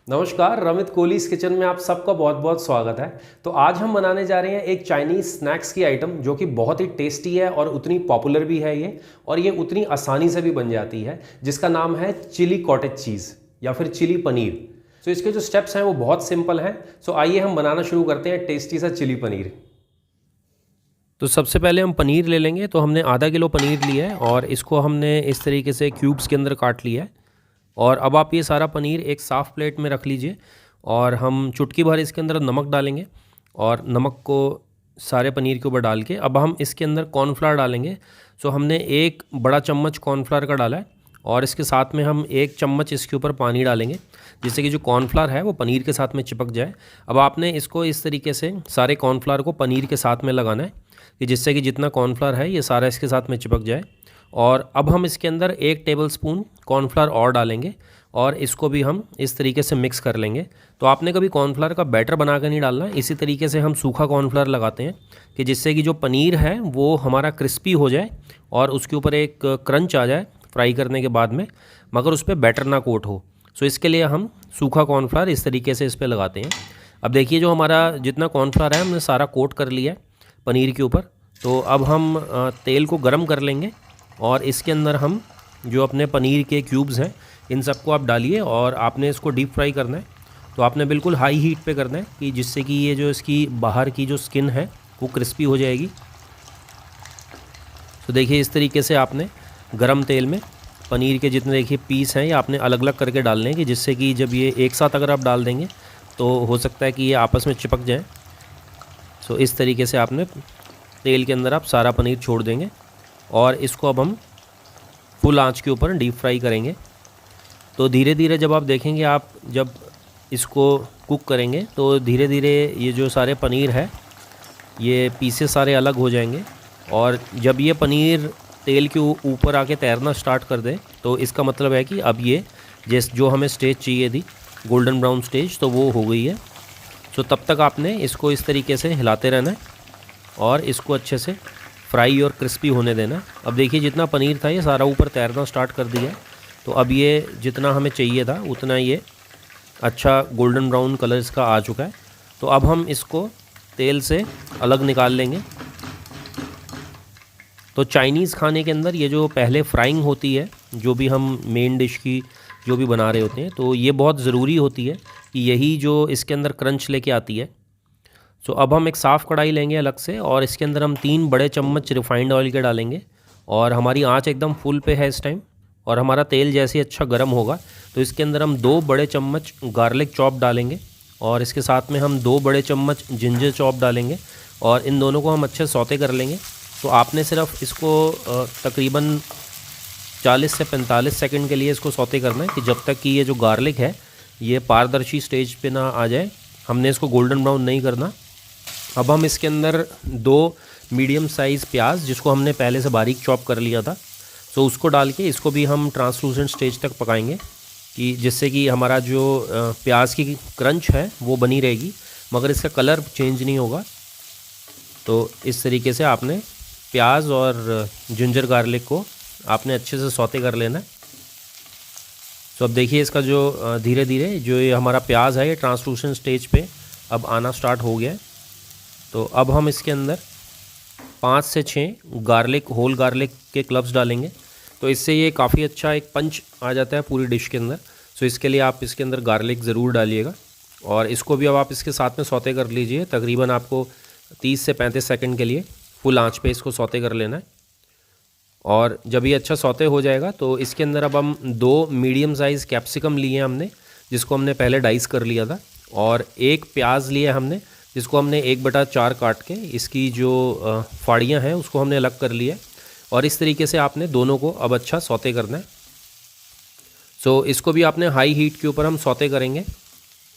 नमस्कार, Ramit Kohli's kitchen में आप सबका बहुत बहुत स्वागत है। तो आज हम बनाने जा रहे हैं एक चाइनीज़ स्नैक्स की आइटम जो कि बहुत ही टेस्टी है और उतनी पॉपुलर भी है ये, और ये उतनी आसानी से भी बन जाती है, जिसका नाम है चिली कॉटेज चीज़ या फिर चिली पनीर। तो इसके जो स्टेप्स हैं वो बहुत सिंपल हैं। सो आइए हम बनाना शुरू करते हैं टेस्टी सा चिली पनीर। तो सबसे पहले हम पनीर ले लेंगे। तो हमने आधा किलो पनीर लिया है और इसको हमने इस तरीके से क्यूब्स के अंदर काट लिया है। और अब आप ये सारा पनीर एक साफ़ प्लेट में रख लीजिए और हम चुटकी भर इसके अंदर नमक डालेंगे और नमक को सारे पनीर के ऊपर डाल के अब हम इसके अंदर कॉर्नफ्लावर डालेंगे। सो हमने एक बड़ा चम्मच कॉर्नफ्लावर का डाला है और इसके साथ में हम एक चम्मच इसके ऊपर पानी डालेंगे, जिससे कि जो कॉर्नफ्लावर है वो पनीर के साथ में चिपक जाए। अब आपने इसको इस तरीके से सारे कॉर्नफ्लावर को पनीर के साथ में लगाना है कि जिससे कि जितना कॉर्नफ्लावर है ये सारा इसके साथ में चिपक जाए। और अब हम इसके अंदर 1 टेबलस्पून कॉर्नफ्लावर और डालेंगे और इसको भी हम इस तरीके से मिक्स कर लेंगे। तो आपने कभी कॉर्नफ्लावर का बैटर बना कर नहीं डालना, इसी तरीके से हम सूखा कॉर्नफ्लावर लगाते हैं कि जिससे कि जो पनीर है वो हमारा क्रिस्पी हो जाए और उसके ऊपर एक क्रंच आ जाए फ्राई करने के बाद में, मगर उस पर बैटर ना कोट हो। सो इसके लिए हम सूखा कॉर्नफ्लावर इस तरीके से इस पर लगाते हैं। अब देखिए जो हमारा जितना कॉर्नफ्लावर है हमने सारा कोट कर लिया है पनीर के ऊपर। तो अब हम तेल को गर्म कर लेंगे और इसके अंदर हम जो अपने पनीर के क्यूब्स हैं इन सबको आप डालिए और आपने इसको डीप फ्राई करना है। तो आपने बिल्कुल हाई हीट पे करना है कि जिससे कि ये जो इसकी बाहर की जो स्किन है वो क्रिस्पी हो जाएगी। तो देखिए इस तरीके से आपने गरम तेल में पनीर के जितने देखिए पीस हैं ये आपने अलग अलग करके डालने हैं कि जिससे कि जब ये एक साथ अगर आप डाल देंगे तो हो सकता है कि ये आपस में चिपक जाए। सो इस तरीके से आपने तेल के अंदर आप सारा पनीर छोड़ देंगे और इसको अब हम फुल आंच के ऊपर डीप फ्राई करेंगे। तो धीरे धीरे जब आप देखेंगे, आप जब इसको कुक करेंगे तो धीरे धीरे ये जो सारे पनीर है ये पीसेस सारे अलग हो जाएंगे। और जब ये पनीर तेल के ऊपर आके तैरना स्टार्ट कर दे तो इसका मतलब है कि अब ये जो हमें स्टेज चाहिए थी गोल्डन ब्राउन स्टेज, तो वो हो गई है। तो तब तक आपने इसको इस तरीके से हिलाते रहना है और इसको अच्छे से फ्राई और क्रिस्पी होने देना। अब देखिए जितना पनीर था ये सारा ऊपर तैरना स्टार्ट कर दिया है। तो अब ये जितना हमें चाहिए था उतना ये अच्छा गोल्डन ब्राउन कलर इसका आ चुका है। तो अब हम इसको तेल से अलग निकाल लेंगे। तो चाइनीज़ खाने के अंदर ये जो पहले फ्राइंग होती है, जो भी हम मेन डिश की जो भी बना रहे होते हैं, तो ये बहुत ज़रूरी होती है कि यही जो इसके अंदर क्रंच लेके आती है। तो अब हम एक साफ़ कढ़ाई लेंगे अलग से और इसके अंदर हम 3 बड़े चम्मच रिफाइंड ऑयल के डालेंगे और हमारी आंच एकदम फुल पे है इस टाइम। और हमारा तेल जैसे अच्छा गर्म होगा तो इसके अंदर हम 2 बड़े चम्मच गार्लिक चॉप डालेंगे और इसके साथ में हम 2 बड़े चम्मच जिंजर चॉप डालेंगे और इन दोनों को हम अच्छे सौते कर लेंगे। तो आपने सिर्फ इसको तकरीबन 40 से 45 सेकंड के लिए इसको सौते करना है कि जब तक कि ये जो गार्लिक है ये पारदर्शी स्टेज पे ना आ जाए। हमने इसको गोल्डन ब्राउन नहीं करना। अब हम इसके अंदर 2 मीडियम साइज़ प्याज, जिसको हमने पहले से बारीक चॉप कर लिया था, तो उसको डाल के इसको भी हम ट्रांसलूसेंट स्टेज तक पकाएंगे कि जिससे कि हमारा जो प्याज की क्रंच है वो बनी रहेगी मगर इसका कलर चेंज नहीं होगा। तो इस तरीके से आपने प्याज और जिंजर गार्लिक को आपने अच्छे से सौते कर लेना है। तो अब देखिए इसका जो धीरे धीरे जो ये हमारा प्याज है ये ट्रांसलूसेंट स्टेज पे अब आना स्टार्ट हो गया है। तो अब हम इसके अंदर 5 से 6 होल गार्लिक के क्लब्स डालेंगे। तो इससे ये काफ़ी अच्छा एक पंच आ जाता है पूरी डिश के अंदर। सो इसके लिए आप इसके अंदर गार्लिक ज़रूर डालिएगा और इसको भी अब आप इसके साथ में सौते कर लीजिए। तकरीबन आपको 30 से 35 सेकंड के लिए फुल आंच पे इसको सौते कर लेना है। और जब ये अच्छा सौते हो जाएगा तो इसके अंदर अब हम 2 मीडियम साइज़ कैप्सिकम लिए हैं हमने, जिसको हमने पहले डाइस कर लिया था, और 1 प्याज लिया हमने जिसको हमने 1/4 काट के इसकी जो फाड़ियाँ हैं उसको हमने अलग कर लिया। और इस तरीके से आपने दोनों को अब अच्छा सौते करना है। सो इसको भी आपने हाई हीट के ऊपर हम सौते करेंगे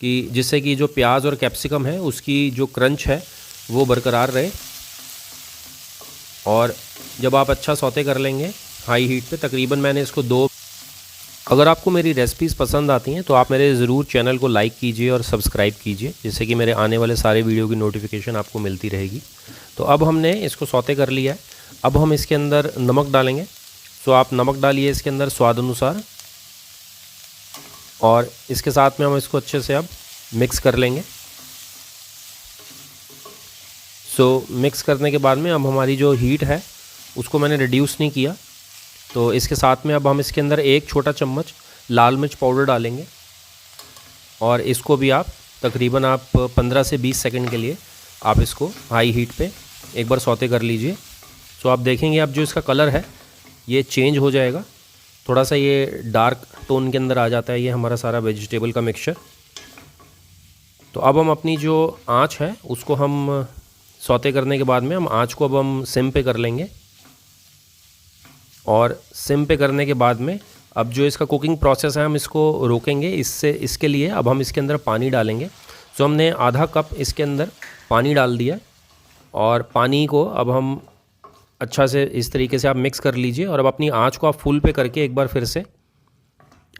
कि जिससे कि जो प्याज और कैप्सिकम है उसकी जो क्रंच है वो बरकरार रहे। और जब आप अच्छा सौते कर लेंगे हाई हीट पे, तकरीबन मैंने इसको 2। अगर आपको मेरी रेसिपीज़ पसंद आती हैं तो आप मेरे ज़रूर चैनल को लाइक कीजिए और सब्सक्राइब कीजिए, जिससे कि मेरे आने वाले सारे वीडियो की नोटिफिकेशन आपको मिलती रहेगी। तो अब हमने इसको सौते कर लिया है। अब हम इसके अंदर नमक डालेंगे। तो आप नमक डालिए इसके अंदर स्वाद अनुसार। और इसके साथ में हम इसको अच्छे से अब मिक्स कर लेंगे। मिक्स करने के बाद में अब हमारी जो हीट है उसको मैंने रिड्यूस नहीं किया, तो इसके साथ में अब हम इसके अंदर 1 छोटा चम्मच लाल मिर्च पाउडर डालेंगे और इसको भी आप तकरीबन 15 से 20 सेकंड के लिए आप इसको हाई हीट पे एक बार सौते कर लीजिए। आप देखेंगे अब जो इसका कलर है ये चेंज हो जाएगा, थोड़ा सा ये डार्क टोन के अंदर आ जाता है ये हमारा सारा वेजिटेबल का मिक्सचर। तो अब हम अपनी जो आँच है उसको हम सौते करने के बाद में हम आँच को अब हम सिम पे कर लेंगे और सिम पे करने के बाद में अब जो इसका कुकिंग प्रोसेस है हम इसको रोकेंगे। इसके लिए अब हम इसके अंदर पानी डालेंगे। हमने आधा कप इसके अंदर पानी डाल दिया और पानी को अब हम अच्छा से इस तरीके से आप मिक्स कर लीजिए और अब अपनी आँच को आप फुल पे करके एक बार फिर से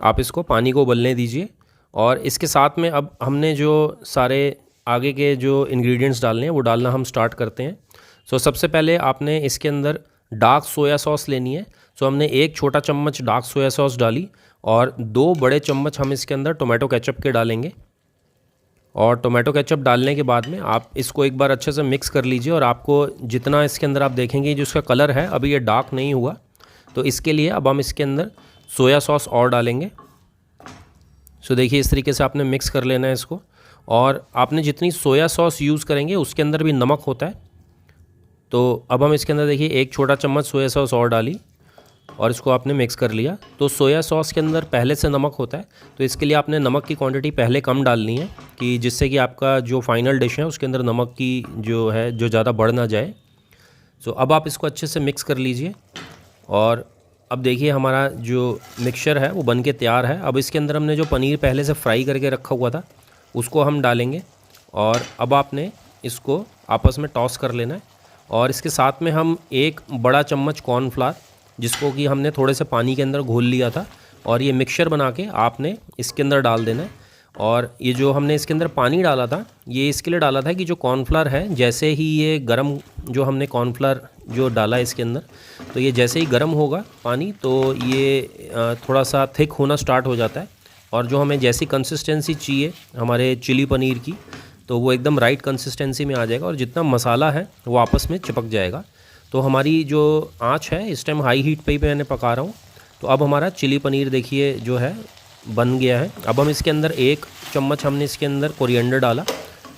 आप इसको पानी को उबलने दीजिए। और इसके साथ में अब हमने जो सारे आगे के जो इंग्रेडिएंट्स डालने हैं वो डालना हम स्टार्ट करते हैं। सबसे पहले आपने इसके अंदर डार्क सोया सॉस लेनी है। हमने 1 छोटा चम्मच डार्क सोया सॉस डाली और 2 बड़े चम्मच हम इसके अंदर टोमेटो केचप के डालेंगे। और टोमेटो केचप डालने के बाद में आप इसको एक बार अच्छे से मिक्स कर लीजिए और आपको जितना इसके अंदर आप देखेंगे जो इसका कलर है अभी ये डार्क नहीं हुआ, तो इसके लिए अब हम इसके अंदर सोया सॉस और डालेंगे। देखिए इस तरीके से आपने मिक्स कर लेना है इसको। और आपने जितनी सोया सॉस यूज़ करेंगे उसके अंदर भी नमक होता है, तो अब हम इसके अंदर देखिए 1 छोटा चम्मच सोया सॉस और डाली और इसको आपने मिक्स कर लिया। तो सोया सॉस के अंदर पहले से नमक होता है, तो इसके लिए आपने नमक की क्वांटिटी पहले कम डालनी है कि जिससे कि आपका जो फाइनल डिश है उसके अंदर नमक की जो है जो ज़्यादा बढ़ ना जाए। अब आप इसको अच्छे से मिक्स कर लीजिए और अब देखिए हमारा जो मिक्सचर है वो बन के तैयार है। अब इसके अंदर हमने जो पनीर पहले से फ्राई करके रखा हुआ था उसको हम डालेंगे और अब आपने इसको आपस में टॉस कर लेना है। और इसके साथ में हम 1 बड़ा चम्मच कॉर्नफ्लावर जिसको कि हमने थोड़े से पानी के अंदर घोल लिया था और ये मिक्सचर बना के आपने इसके अंदर डाल देना है। और ये जो हमने इसके अंदर पानी डाला था ये इसके लिए डाला था कि जो कॉर्नफ्लावर है जैसे ही ये गरम जो हमने कॉर्नफ्लावर जो डाला इसके अंदर, तो ये जैसे ही गर्म होगा पानी तो ये थोड़ा सा थिक होना स्टार्ट हो जाता है और जो हमें जैसी कंसिस्टेंसी चाहिए हमारे चिली पनीर की तो वो एकदम राइट कंसिस्टेंसी में आ जाएगा और जितना मसाला है वो आपस में चिपक जाएगा। तो हमारी जो आँच है इस टाइम हाई हीट पे ही मैंने पका रहा हूँ। तो अब हमारा चिली पनीर देखिए जो है बन गया है। अब हम इसके अंदर 1 चम्मच हमने इसके अंदर कोरिएंडर डाला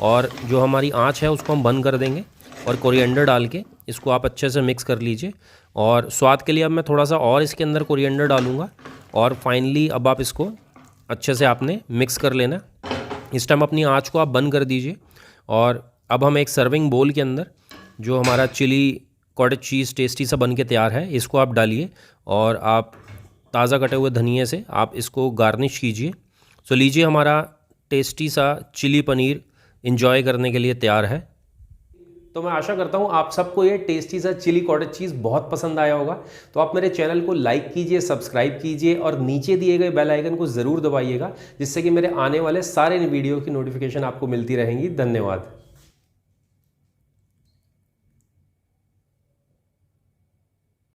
और जो हमारी आँच है उसको हम बंद कर देंगे और कोरिएंडर डाल के इसको आप अच्छे से मिक्स कर लीजिए। और स्वाद के लिए अब मैं थोड़ा सा और इसके अंदर कोरिएंडर डालूँगा और फाइनली अब आप इसको अच्छे से आपने मिक्स कर लेना। इस टाइम अपनी आँच को आप बंद कर दीजिए और अब हम एक सर्विंग बोल के अंदर जो हमारा चिली कॉटेज चीज़ टेस्टी सा बन के तैयार है इसको आप डालिए और आप ताज़ा कटे हुए धनिए से आप इसको गार्निश कीजिए। लीजिए हमारा टेस्टी सा चिली पनीर एंजॉय करने के लिए तैयार है। तो मैं आशा करता हूँ आप सबको ये टेस्टी सा चिली कॉटेज चीज़ बहुत पसंद आया होगा। तो आप मेरे चैनल को लाइक कीजिए, सब्सक्राइब कीजिए और नीचे दिए गए बेल आइकन को ज़रूर दबाइएगा जिससे कि मेरे आने वाले सारे वीडियो की नोटिफिकेशन आपको मिलती रहेंगी। धन्यवाद।